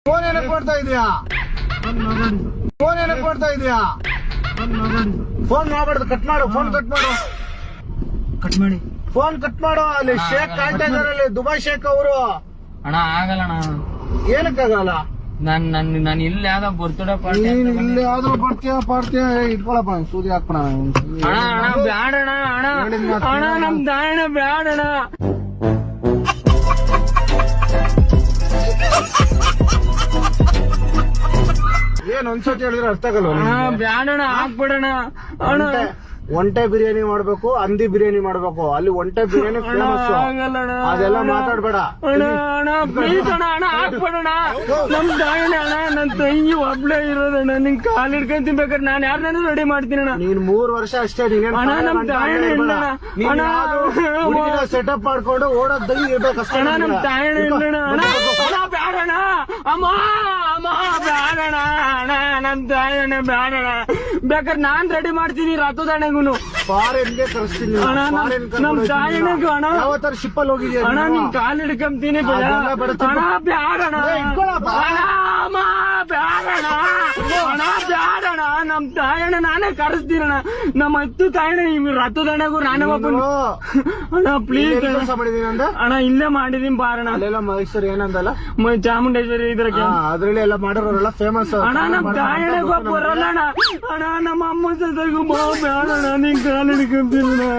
Phone ಏನಕ್ಕೆ ಮಾಡ್ತಾ ಇದೀಯಾ? ಫೋನ್ ಏನಕ್ಕೆ ಮಾಡ್ತಾ ಇದೀಯಾ? ಫೋನ್ ಮಾಡಬಾರ್ದು, ಕಟ್ ಮಾಡು. ಫೋನ್ ಕಟ್ ಮಾಡು, ಕಟ್ ಮಾಡಿ ಫೋನ್ ಕಟ್ ಮಾಡು. ಅಲ್ಲಿ ಶೇಖ್ ಕಾಣ್ತಾ ಇದಾರಲ್ಲಿ, ದುಬೈ ಶೇಖ್ ಅವರು. ಅಣ್ಣ ಆಗಲ್ಲ ಅಣ್ಣ, ಏನಕ್ಕಾಗಲ್ಲ? ನಾನು ಇಲ್ಲಿ ಯಾವ್ದೋ ಬರ್ತಡೇ ಪಾರ್ಟಿ ನೀನ್ ಇಲ್ಲಿ ಯಾವ್ದು ಪಾಡ್ತೀಯ ಇಟ್ಕೊಳಪ್ಪ, ಸೂದಿ ಹಾಕ್ಬಿಡ. ಅಣ್ಣ ಅಣ್ಣ ಬ್ಯಾಡಣ್ಣ, ಅಣ್ಣ ನಮ್ ದಾಯಣ ಬ್ಯಾಡಣ್ಣ. ಏನ್ ಒಂದ್ಸತಿ ಹೇಳಿದ್ರೆ ಅರ್ಥ ಆಗಲ್ಲ. ಬ್ಯಾಡಣ್ಣ ಹಾಕ್ಬಿಡಣ ಅಣ್ಣ. ಒಂಟೆ ಬಿರಿಯಾನಿ ಮಾಡ್ಬೇಕು, ಹಂದಿ ಬಿರಿಯಾನಿ ಮಾಡ್ಬೇಕು. ಅಲ್ಲಿ ಒಂಟೆ ಬಿರಿಯಾನಿ ಫೇಮಸ್. ಅದೆಲ್ಲ ಮಾತಾಡ್ಬೇಡ ಅಣ್ಣ. ಪ್ಲೀಸ್ ಅಣ್ಣ, ಅಣ್ಣ ಹಾಕ್ಬಿಡಣ. ನಮ್ ದಾಯಣ ಅಣ್ಣ, ನನ್ ತಂಗಿ ಒಬ್ಳೇ ಇರೋದಣ್ಣ. ನಿನ್ ಕಾಲ್ ಹಿಡ್ಕೊಂತೀನಿ, ಬೇಕಾದ್ರೆ ನಾನ್ ಯಾರನ್ನ ರೆಡಿ ಮಾಡ್ತೀನಿ ಅಣ್ಣ. ನೀನ್ 3 ವರ್ಷ ಅಷ್ಟೇ. ಅಣ್ಣ ನಮ್ ದಾಯಣ ಇಲ್ಲಣ್ಣ. ಸೆಟಪ್ ಮಾಡ್ಕೊಂಡು ಓಡೋದ್ ದಂಗಿ ಇರ್ಬೇಕು ಅಣ್ಣ. ನಮ್ ದಾಯಣ ಇಲ್ಲಣ್ಣ. ಅಣ್ಣ ಬ್ಯಾಡಣ, ಅಮ್ಮ ಅಮ್ಮ ಬ್ಯಾಡಣ ಅಣ್ಣ. ನಮ್ ದಾಯಣ ಬ್ಯಾಡಣ, ಬೇಕಾದ್ರೆ ನಾನ್ ರೆಡಿ ಮಾಡ್ತೀನಿ ರಥದಾಣೆಗೂ. ಫಾರಿನ್ಗೆ ಕಳಿಸ್ತೀನಿ ಅಣ್ಣ. ನಮ್ ದಾಯಣಗೂ ಅಣ್ಣ. ಯಾವತ್ತಾರ ಶಿಪ್ಪಲ್ಲಿ ಹೋಗಿದ್ಯಾ ಅಣ್ಣ? ನಿನ್ ಕಾಲ್ ಹಿಡ್ಕೊಂತೀನಿ ಅಣ್ಣ. ಬ್ಯಾಡಣ ಅಮ್ಮ, ಬ್ಯಾಡಣ ಅಣ್ಣ, ಬ್ಯಾಡಣ. ನಮ್ ತಾಯಣ್ಣ ನಾನೇ ಕರೆಸ್ತೀನಣ್ಣ. ನಮ್ಮ ಹತ್ತು ತಾಯಣ್ಣ ಈ ರಥದಣ್ಣಗೂ ನಾನೇ ಒಬ್ಬನು. ಅಣ್ಣ ಪ್ಲೀಸ್ ಕೆಲಸ ಮಾಡಿದೀನಿ ಅಂದ ಅಣ್ಣ. ಇಲ್ಲೇ ಮಾಡಿದೀನಿ ಬಾರಣ. ಅಲ್ಲೆಲ್ಲ ಮೈಸೂರು ಏನಂದಲ್ಲ, ಚಾಮುಂಡೇಶ್ವರಿ ಇದ್ರಾಗೆ ಅದ್ರಲ್ಲಿ ಎಲ್ಲ ಮಾಡಿರೋರೆಲ್ಲ ಫೇಮಸ್ ಅಣ್ಣ. ನಮ್ ತಾಯಣ್ಣಗೂ ಬರಲ್ಲ ಅಣ್ಣ. ಅಣ್ಣ ನಮ್ಮ ಅಮ್ಮ ಜೊತೆಗೂ ಬ್ಯಾಡಣ. ನಿನ್ ಕಾಲ್ ಹಿಡ್ಕೊಂತೀನಿ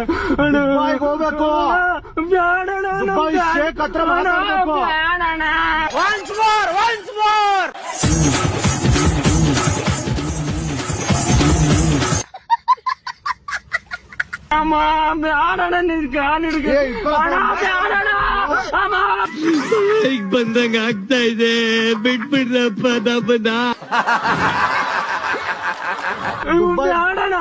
ಅಣ್ಣ. ಹೋಗ್ಬೇಕು, ಬ್ಯಾಡಣ. ಶೇಖ್ ಹತ್ರ ಮಾತಾಡ್ಬೇಕು. ಬ್ಯಾಡಣ. ಒನ್ಸ್ ಮೋರ್ ಅಮ್ಮ ಬ್ಯಾಡಣ. ನಿನ್ ಕಾಲ್ ಹಿಡ್ಕೊಂಡ ಬ್ಯಾಡಣ ಅಮ್ಮ. ಈಗ ಬಂದಂಗ ಆಗ್ತಾ ಇದೆ, ಬಿಟ್ಬಿಡ್ರಪ್ಪ ನಮ್ಮನ್ನ. ಬ್ಯಾಡಣ.